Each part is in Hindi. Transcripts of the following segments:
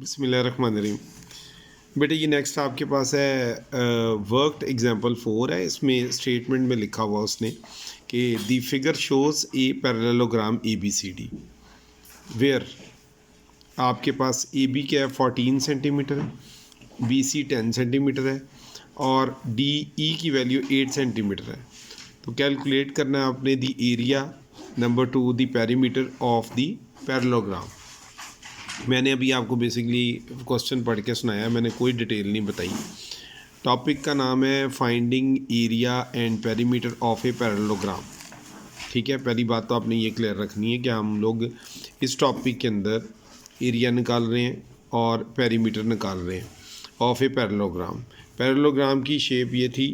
बिस्मिल्लाहिर्रहमानिर्रहीम। बेटे ये नेक्स्ट आपके पास है वर्कड एग्जांपल 4 है। इसमें स्टेटमेंट में लिखा हुआ उसने कि the figure shows a parallelogram A B C D where आपके पास ए बी क्या है 14 सेंटीमीटर है, बी सी 10 सेंटीमीटर है और डी ई की वैल्यू 8 सेंटीमीटर है। तो कैलकुलेट करना है आपने the area, number 2 the perimeter of the parallelogram. मैंने अभी आपको बेसिकली क्वेश्चन पढ़ के सुनाया, मैंने कोई डिटेल नहीं बताई। टॉपिक का नाम है finding area and perimeter of a parallelogram. ठीक है, पहली बात तो आपने ये क्लियर रखनी है कि हम लोग इस टॉपिक के अंदर एरिया निकाल रहे हैं और पेरीमीटर निकाल रहे हैं ऑफ ए पैरेललोग्राम। पैरेललोग्राम की शेप ये थी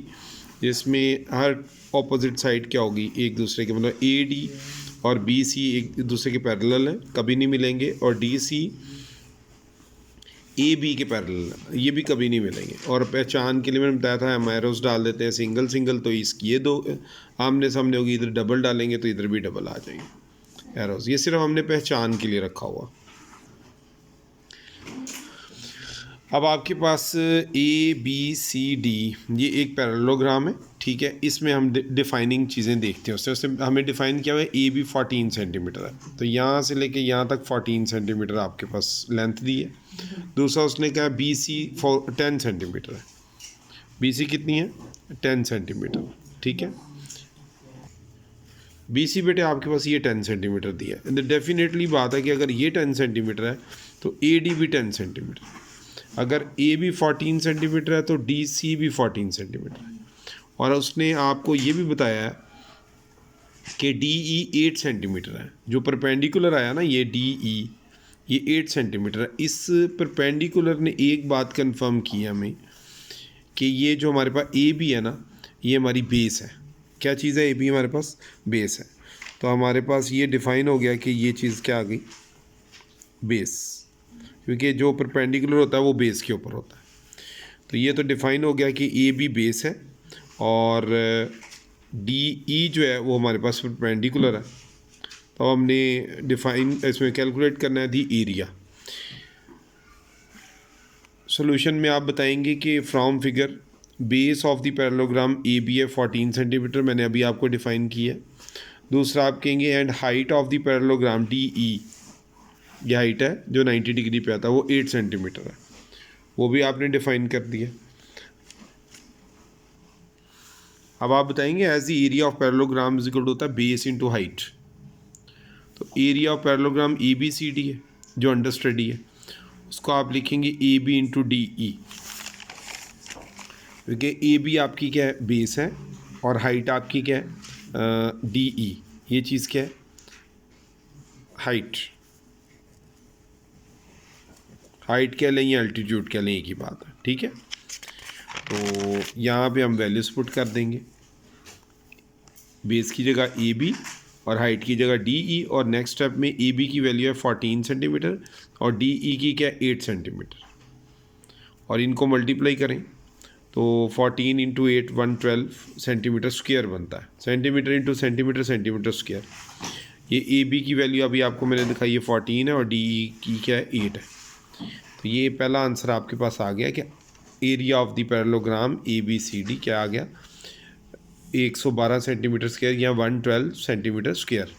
जिसमें हर ऑपोजिट साइड क्या होगी, एक दूसरे के, मतलब ए डी और बी सी एक दूसरे के पैरेलल हैं, कभी नहीं मिलेंगे, और डी सी ए बी के पैरेलल, ये भी कभी नहीं मिलेंगे। और पहचान के लिए मैंने बताया था हम एरोस डाल देते हैं सिंगल सिंगल, तो इसकी ये दो आमने सामने होगी, इधर डबल डालेंगे तो इधर भी डबल आ जाएगी एरोस। ये सिर्फ हमने पहचान के लिए रखा हुआ। अब आपके पास ए बी सी डी ये एक पैरेललोग्राम है। ठीक है, इसमें हम डिफाइनिंग चीज़ें देखते हैं। उससे हमें डिफाइन किया हुआ है ए बी 14 सेंटीमीटर है, तो यहाँ से लेके यहाँ तक 14 सेंटीमीटर आपके पास लेंथ दी है। दूसरा उसने कहा बी सी 10 सेंटीमीटर है, बी सी कितनी है 10 सेंटीमीटर। ठीक है, बी सी बेटे आपके पास ये 10 सेंटीमीटर दिया है। डेफिनेटली बात है कि अगर ये 10 सेंटीमीटर है तो ए डी भी 10 सेंटीमीटर, अगर ए भी 14 सेंटीमीटर है तो डी सी भी 14 सेंटीमीटर है। और उसने आपको ये भी बताया है कि डी ई 8 सेंटीमीटर है। जो परपेंडिकुलर आया ना ये डी ई, ये 8 सेंटीमीटर है। इस परपेंडिकुलर ने एक बात कंफर्म की हमें कि ये जो हमारे पास ए बी है ना, ये हमारी बेस है। क्या चीज़ है, ए बी हमारे पास बेस है। तो हमारे पास ये डिफ़ाइन हो गया कि ये चीज़ क्या आ गई, बेस, क्योंकि जो परपेंडिकुलर होता है वो बेस के ऊपर होता है। तो ये तो डिफ़ाइन हो गया कि ए बी बेस है और डी ई जो है वो हमारे पास परपेंडिकुलर है। तो हमने डिफ़ाइन इसमें कैलकुलेट करना है दी एरिया। सॉल्यूशन में आप बताएंगे कि from figure base of the parallelogram A B है 14 सेंटीमीटर, मैंने अभी आपको डिफ़ाइन किया है। दूसरा आप कहेंगे and height of the parallelogram D E, ये हाइट है जो 90 डिग्री पे आता है, वो 8 सेंटीमीटर है, वो भी आपने डिफ़ाइन कर दिया। अब आप बताएंगे as the area of parallelogram is equal to होता है बेस इनटू हाइट। तो area of parallelogram A B C D है जो अंडर स्टडी है, उसको आप लिखेंगे A B into D E, क्योंकि ए बी आपकी क्या है बेस है और हाइट आपकी क्या है डी ई, ये चीज़ क्या है हाइट। हाइट कह लें या अल्टीट्यूड कह लें, एक ही बात है। ठीक है, तो यहाँ पे हम वैल्यूज पुट कर देंगे, बेस की जगह ए बी और हाइट की जगह डी ई। और नेक्स्ट स्टेप में ए बी की वैल्यू है 14 सेंटीमीटर और डी ई की क्या है 8 सेंटीमीटर, और इनको मल्टीप्लाई करें तो 14 इंटू 8 112 सेंटीमीटर स्क्वायर बनता है। Centimetre into centimetre, centimetre square. ये ए बी की वैल्यू अभी आपको मैंने दिखाई है 14 है और डी ई की क्या है 8 है। तो ये पहला आंसर आपके पास आ गया कि area of the parallelogram A B C D क्या आ गया 112 सेंटीमीटर स्क्वायर या 112 सेंटीमीटर स्क्वायर।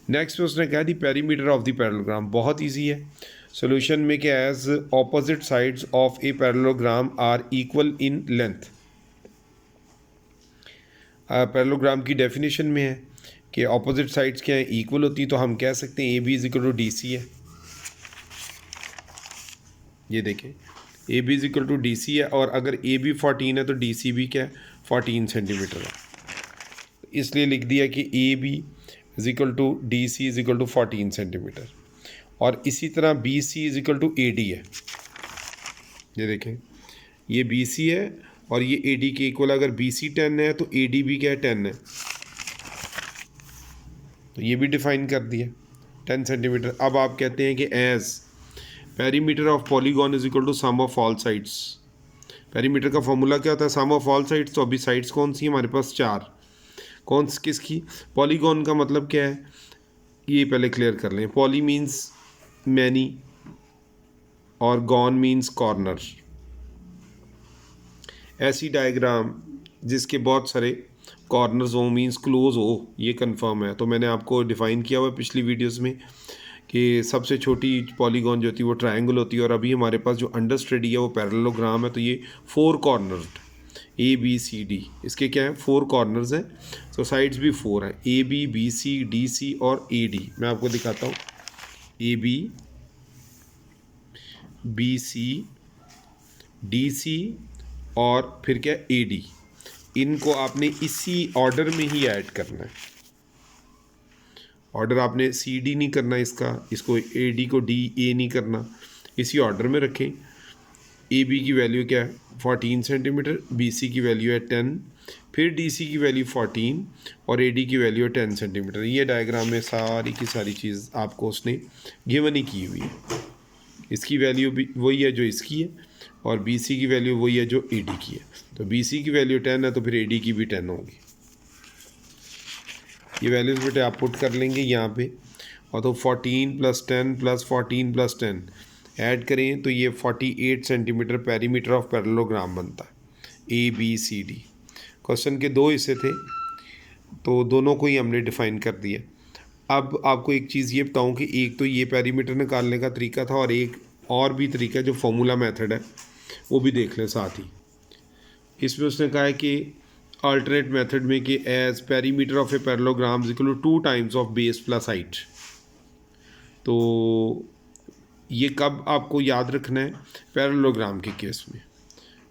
नेक्स्ट में उसने कहा the perimeter of the parallelogram, बहुत इजी है। सॉल्यूशन में क्या as opposite sides of a parallelogram are equal in length. Parallelogram की डेफिनेशन में है कि ऑपोजिट साइड्स क्या है इक्वल होती है, तो हम कह सकते हैं A B is equal to D C है। ये देखें A B is equal to D C है, और अगर ए बी 14 है तो डी सी भी क्या है 14 सेंटीमीटर है, इसलिए लिख दिया कि A B is equal to D C is equal to 14 centimetre. और इसी तरह B C is equal to A D है। ये देखें ये बी सी है और ये ए डी के इक्वल, अगर बी सी 10 है तो ए डी भी क्या है 10 है, तो ये भी डिफाइन कर दिया 10 सेंटीमीटर। अब आप कहते हैं कि as perimeter of polygon is equal to sum of all sides. Perimeter का फॉर्मूला क्या होता है, सम ऑफ ऑल साइड्स। तो अभी साइड्स कौन सी है हमारे पास 4, कौन किसकी, पॉलीगॉन का मतलब क्या है ये पहले क्लियर कर लें। पॉली मीन्स मैनी और गॉन मीन्स कॉर्नर। ऐसी डायग्राम जिसके बहुत सारे कॉर्नर्स हो मीन्स क्लोज हो, ये कंफर्म है। तो मैंने आपको डिफ़ाइन किया हुआ पिछली वीडियोस में कि सबसे छोटी पॉलीगॉन जो होती है वो ट्रायंगल होती है, और अभी हमारे पास जो अंडर स्टडी है वो पैरेललोग्राम है। तो ये 4 कॉर्नर्ड ABCD, इसके क्या है 4 कॉर्नर्स हैं, तो साइड्स भी 4 हैं, AB BC DC और AD। मैं आपको दिखाता हूँ, AB BC DC और फिर क्या AD, इनको आपने इसी ऑर्डर में ही ऐड करना है। ऑर्डर आपने CD नहीं करना इसको AD को DA नहीं करना, इसी ऑर्डर में रखें। AB की वैल्यू क्या है 14 सेंटीमीटर, BC की वैल्यू है 10, फिर DC की वैल्यू 14 और AD की वैल्यू है 10 सेंटीमीटर। ये डायग्राम में सारी की सारी चीज़ आपको उसने गिवन ही की हुई है। इसकी वैल्यू भी वही है जो इसकी है, और BC की वैल्यू वही है जो AD की है। तो BC की वैल्यू 10 है तो फिर AD की भी 10 होगी। ये वैल्यूज़ बेटे आप पुट कर लेंगे यहाँ पे, और तो 14 + 10 + 14 + 10 ऐड करें तो ये 48 सेंटीमीटर पेरीमीटर ऑफ पैरेललोग्राम बनता है ABCD। क्वेश्चन के 2 हिस्से थे तो दोनों को ही हमने डिफ़ाइन कर दिया। अब आपको एक चीज़ ये बताऊं कि एक तो ये पेरीमीटर निकालने का तरीका था, और एक और भी तरीका जो फॉर्मूला मेथड है वो भी देख लें साथ ही। इसमें उसने कहा है कि अल्टरनेट मेथड में कि as perimeter of a parallelogram is equal to 2 times of base plus height. तो ये कब आपको याद रखना है, पैरेललोग्राम के केस में।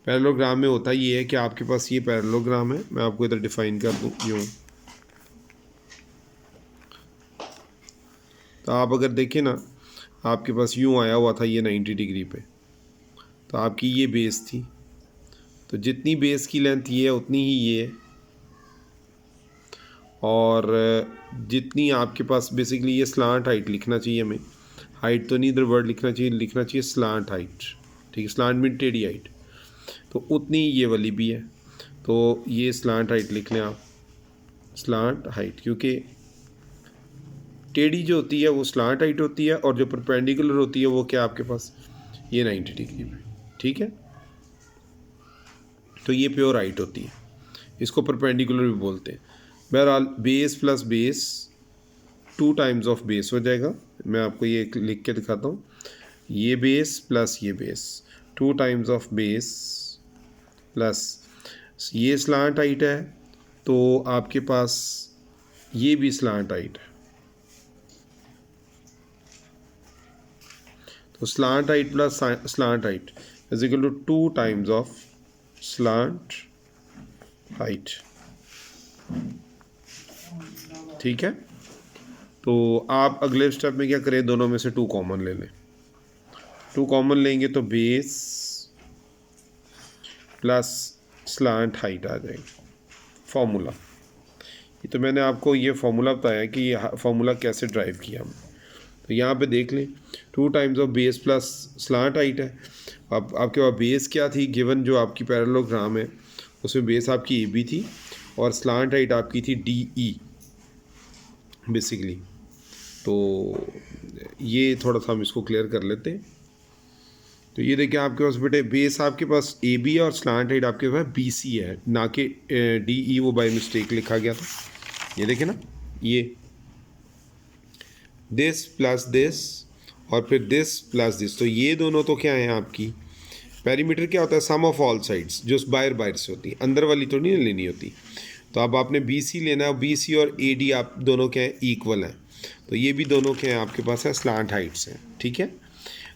पैरेललोग्राम में होता ये है कि आपके पास ये पैरेललोग्राम है, मैं आपको इधर डिफाइन कर दूँ यूँ। तो आप अगर देखें ना, आपके पास यूँ आया हुआ था ये 90 डिग्री पे, तो आपकी ये बेस थी, तो जितनी बेस की लेंथ ये है उतनी ही ये है, और जितनी आपके पास बेसिकली ये स्लांट हाइट लिखना चाहिए हमें, हाइट तो नहीं इधर वर्ड लिखना चाहिए स्लांट हाइट, ठीक है, स्लांट मीन टेढ़ी हाइट, तो उतनी ये वाली भी है। तो ये स्लांट हाइट लिख लें आप, स्लांट हाइट, क्योंकि टेढ़ी जो होती है वो स्लांट हाइट होती है, और जो परपेंडिकुलर होती है वो क्या आपके पास ये 90 डिग्री में, ठीक है। तो ये प्योर हाइट होती है, इसको परपेंडिकुलर भी बोलते हैं। बहरहाल base plus base 2 times of base हो जाएगा। मैं आपको ये लिख के दिखाता हूँ, ये बेस प्लस ये base 2 times of base plus ये स्लांट हाइट है, तो आपके पास ये भी स्लांट हाइट है, तो slant height plus slant height is equal to 2 times of slant height, ठीक है। तो आप अगले स्टेप में क्या करें, दोनों में से 2 कॉमन ले लें। 2 कॉमन लेंगे तो बेस प्लस स्लांट हाइट आ जाएगी फॉर्मूला। ये तो मैंने आपको ये फॉर्मूला बताया कि ये फॉर्मूला कैसे ड्राइव किया हमने। तो यहाँ पे देख लें 2 times of base plus slant height है। अब आपके पास बेस क्या थी गिवन, जो आपकी पैरेललोग्राम है उसमें बेस आपकी AB थी और स्लांट हाइट आपकी थी DE बेसिकली। तो ये थोड़ा सा हम इसको क्लियर कर लेते हैं। तो ये देखिए आपके पास बेटे बेस आपके पास AB है और स्लांट हाइट आपके पास BC है, ना कि DE, वो बाय मिस्टेक लिखा गया था। ये देखें ना, ये दिस प्लस दिस और फिर दिस प्लस दिस, तो ये दोनों तो क्या है आपकी पेरीमीटर क्या होता है, सम ऑफ ऑल साइड्स, जो बाहर बाहर से होती है, अंदर वाली तो नहीं लेनी होती। तो अब आपने BC लेना है, BC और AD आप दोनों क्या हैं इक्वल हैं, तो ये भी दोनों क्या हैं आपके पास है स्लांट हाइट्स हैं, ठीक है।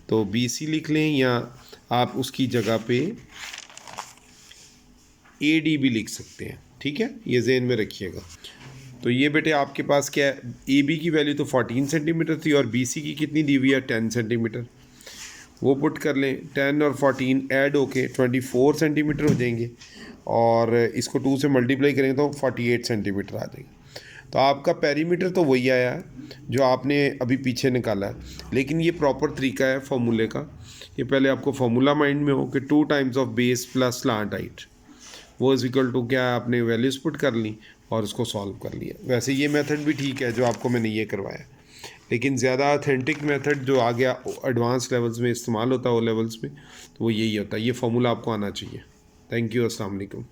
तो BC लिख लें, या आप उसकी जगह पे AD भी लिख सकते हैं, ठीक है, ये ज़हन में रखिएगा। तो ये बेटे आपके पास क्या है, AB की वैल्यू तो 14 सेंटीमीटर थी और BC की कितनी दी हुई है 10 सेंटीमीटर, वो पुट कर लें, 10 और 14 ऐड होके 24 सेंटीमीटर हो जाएंगे, और इसको 2 से मल्टीप्लाई करेंगे तो 48 सेंटीमीटर आ जाएंगे। तो आपका पेरीमीटर तो वही आया है जो आपने अभी पीछे निकाला है, लेकिन ये प्रॉपर तरीका है फॉर्मूले का। ये पहले आपको फॉर्मूला माइंड में हो कि 2 times of base plus slant height, वो इज इक्वल टू क्या, आपने वैल्यूज़ पुट कर ली और उसको सॉल्व कर लिया। वैसे ये मेथड भी ठीक है जो आपको मैंने ये करवाया। लेकिन ज़्यादा ऑथेंटिक मेथड जो आ गया एडवांस लेवल्स में इस्तेमाल होता है, वो लेवल्स में, तो वो यही होता है। ये फार्मूला आपको आना चाहिए। थैंक यू, अस्सलाम वालेकुम।